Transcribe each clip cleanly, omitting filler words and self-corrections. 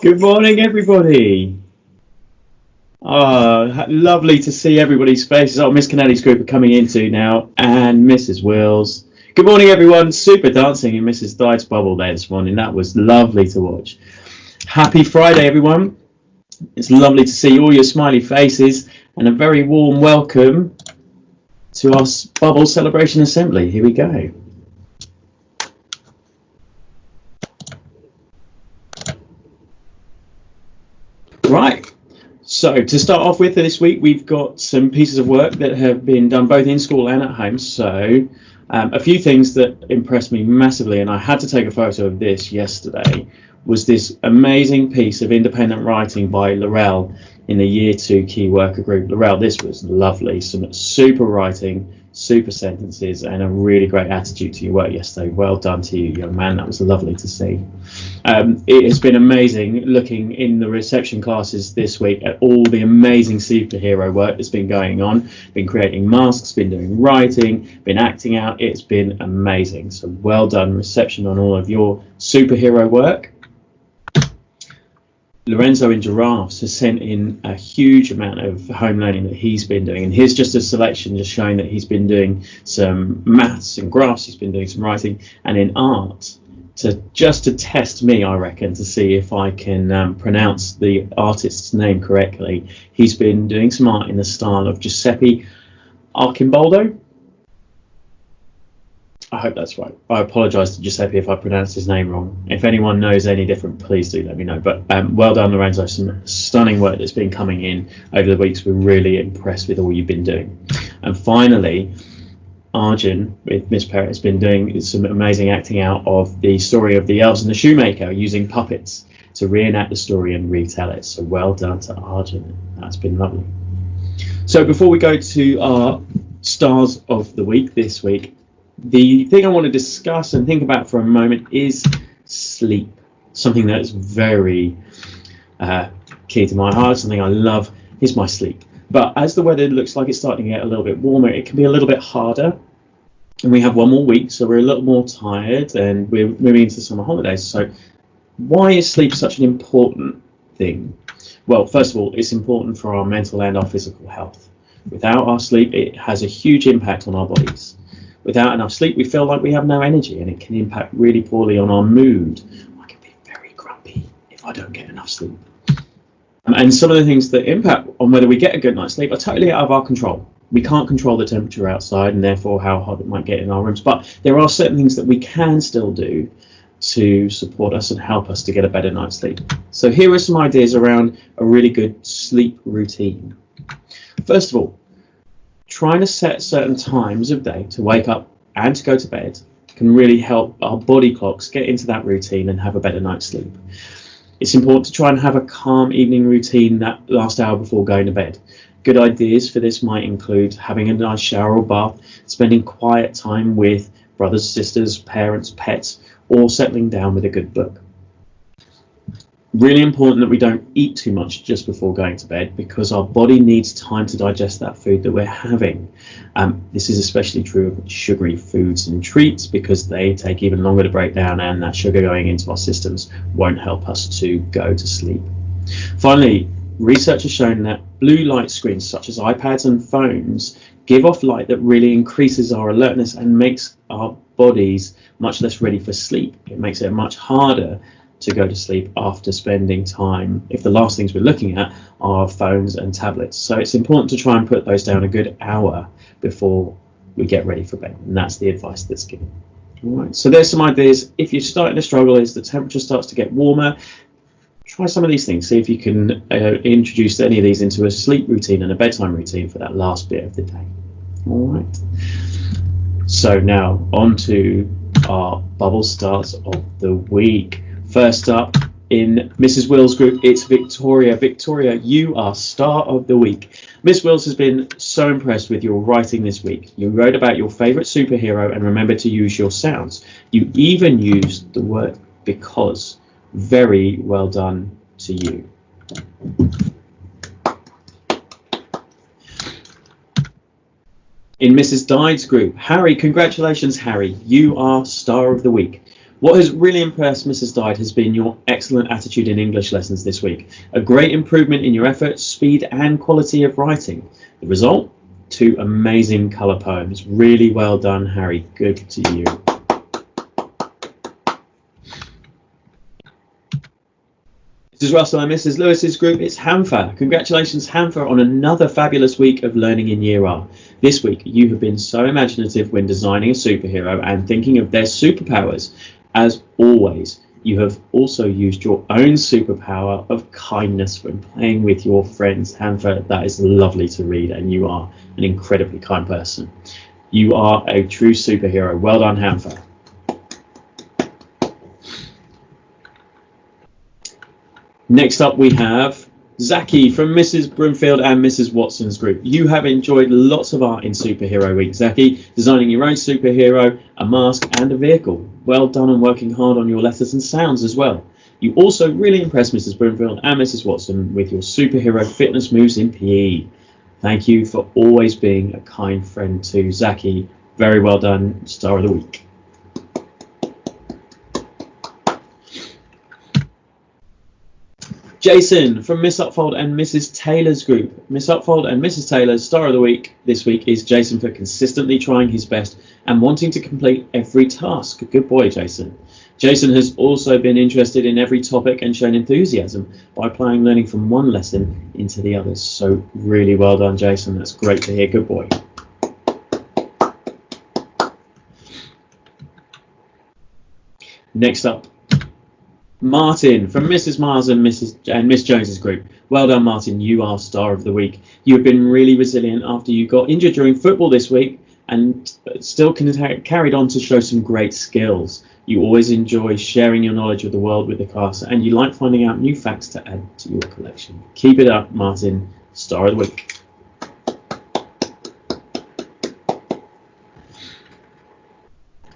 Good morning, everybody. Lovely to see everybody's faces. Oh, Miss Kennelly's group are coming into now, and Mrs. Wills. Good morning, everyone. Super dancing in Mrs. Dide's bubble there this morning. That was lovely to watch. Happy Friday, everyone. It's lovely to see all your smiley faces, and a very warm welcome to our bubble celebration assembly. Here we go. Right, so to start off with this week, we've got some pieces of work that have been done both in school and at home. So a few things that impressed me massively, and I had to take a photo of this yesterday, was this amazing piece of independent writing by Laurel in the Year 2 Key Worker Group. Laurel, this was lovely, some super writing, super sentences, and a really great attitude to your work yesterday. Well done to you, young man. That was lovely to see. It has been amazing looking in the reception classes this week at all the amazing superhero work that's been going on. Been creating masks, been doing writing, been acting out. It's been amazing. So well done, reception, on all of your superhero work. Lorenzo in Giraffes has sent in a huge amount of home learning that he's been doing, and here's just a selection just showing that he's been doing some maths and graphs, he's been doing some writing, and in art, to test me, I reckon, to see if I can pronounce the artist's name correctly. He's been doing some art in the style of Giuseppe Archimboldo. I hope that's right. I apologise to Giuseppe if I pronounced his name wrong. If anyone knows any different, please do let me know. But well done, Lorenzo. Some stunning work that's been coming in over the weeks. We're really impressed with all you've been doing. And finally, Arjun with Miss Perrott has been doing some amazing acting out of the story of the Elves and the Shoemaker, using puppets to reenact the story and retell it. So well done to Arjun. That's been lovely. So before we go to our stars of the week this week, the thing I want to discuss and think about for a moment is sleep. Something that is very key to my heart, something I love is my sleep. But as the weather looks like it's starting to get a little bit warmer, it can be a little bit harder. And we have one more week, so we're a little more tired and we're moving into summer holidays. So why is sleep such an important thing? Well, first of all, it's important for our mental and our physical health. Without our sleep, it has a huge impact on our bodies. Without enough sleep, we feel like we have no energy, and it can impact really poorly on our mood. I can be very grumpy if I don't get enough sleep. And some of the things that impact on whether we get a good night's sleep are totally out of our control. We can't control the temperature outside and therefore how hot it might get in our rooms. But there are certain things that we can still do to support us and help us to get a better night's sleep. So here are some ideas around a really good sleep routine. First of all, trying to set certain times of day to wake up and to go to bed can really help our body clocks get into that routine and have a better night's sleep. It's important to try and have a calm evening routine that last hour before going to bed. Good ideas for this might include having a nice shower or bath, spending quiet time with brothers, sisters, parents, pets, or settling down with a good book. Really important that we don't eat too much just before going to bed, because our body needs time to digest that food that we're having. This is especially true of sugary foods and treats, because they take even longer to break down, and that sugar going into our systems won't help us to go to sleep. Finally, research has shown that blue light screens such as iPads and phones give off light that really increases our alertness and makes our bodies much less ready for sleep. It makes it much harder to go to sleep after spending time if the last things we're looking at are phones and tablets. So it's important to try and put those down a good hour before we get ready for bed, and that's the advice that's given. All right, so there's some ideas. If you're starting to struggle as the temperature starts to get warmer, try some of these things. See if you can introduce any of these into a sleep routine and a bedtime routine for that last bit of the day. All right, so now on to our bubble stars of the week. First up, in Mrs. Wills' group, it's Victoria. Victoria, you are star of the week. Miss Wills has been so impressed with your writing this week. You wrote about your favourite superhero and remembered to use your sounds. You even used the word because. Very well done to you. In Mrs. Dide's group, Harry, congratulations, Harry. You are star of the week. What has really impressed Mrs. Dyde has been your excellent attitude in English lessons this week. A great improvement in your effort, speed and quality of writing. The result? 2 amazing colour poems. Really well done, Harry. Good to you. Mrs. Russell and Mrs. Lewis's group, it's Hamfer. Congratulations, Hamfer, on another fabulous week of learning in Year R. This week, you have been so imaginative when designing a superhero and thinking of their superpowers. As always, you have also used your own superpower of kindness when playing with your friends. Hamfer, that is lovely to read, and you are an incredibly kind person. You are a true superhero. Well done, Hamfer. Next up we have Zaki from Mrs. Broomfield and Mrs. Watson's group. You have enjoyed lots of art in Superhero Week, Zaki, designing your own superhero, a mask and a vehicle. Well done and working hard on your letters and sounds as well. You also really impressed Mrs. Broomfield and Mrs. Watson with your superhero fitness moves in PE. Thank you for always being a kind friend to Zaki. Very well done, Star of the Week. Jason from Miss Upfold and Mrs. Taylor's group. Miss Upfold and Mrs. Taylor's Star of the Week this week is Jason for consistently trying his best and wanting to complete every task. Good boy, Jason. Jason has also been interested in every topic and shown enthusiasm by applying learning from one lesson into the others. So really well done, Jason. That's great to hear. Good boy. Next up, Martin from Mrs. Mars and Miss Jones's group. Well done, Martin. You are Star of the Week. You have been really resilient after you got injured during football this week and still carried on to show some great skills. You always enjoy sharing your knowledge of the world with the class and you like finding out new facts to add to your collection. Keep it up, Martin. Star of the Week.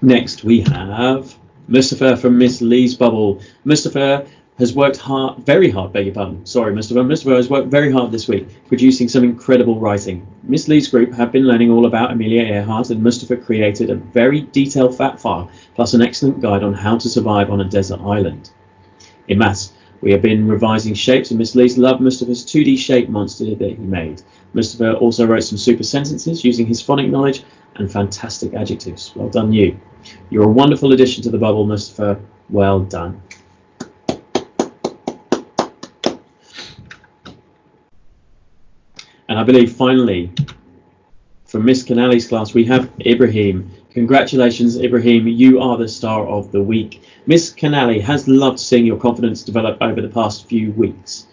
Next we have Mustafa from Miss Lee's Bubble. Mustafa has worked very hard, beg your pardon. Sorry, Mustafa. Mustafa has worked very hard this week, producing some incredible writing. Miss Lee's group have been learning all about Amelia Earhart, and Mustafa created a very detailed fact file, plus an excellent guide on how to survive on a desert island. In maths, we have been revising shapes, and Miss Lee's loved Mustafa's 2D shape monster that he made. Mustafa also wrote some super sentences using his phonic knowledge and fantastic adjectives. Well done, you. You're a wonderful addition to the bubble, Mustafa. Well done. And I believe finally, from Miss Canali's class, we have Ibrahim. Congratulations, Ibrahim. You are the Star of the Week. Miss Canali has loved seeing your confidence develop over the past few weeks.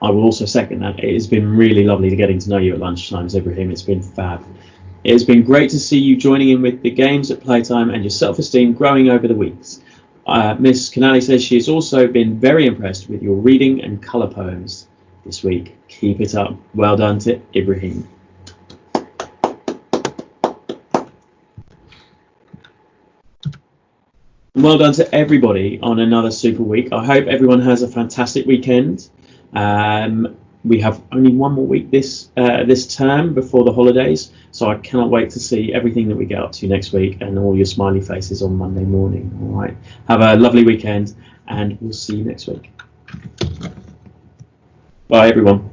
I will also second that. It has been really lovely getting to know you at lunchtimes, Ibrahim. It's been fab. It has been great to see you joining in with the games at playtime and your self-esteem growing over the weeks. Miss Canali says she has also been very impressed with your reading and colour poems this week. Keep it up. Well done to Ibrahim. And well done to everybody on another super week. I hope everyone has a fantastic weekend. We have only one more week this term before the holidays, so I cannot wait to see everything that we get up to next week and all your smiley faces on Monday morning. All right, have a lovely weekend and we'll see you next week. Bye everyone.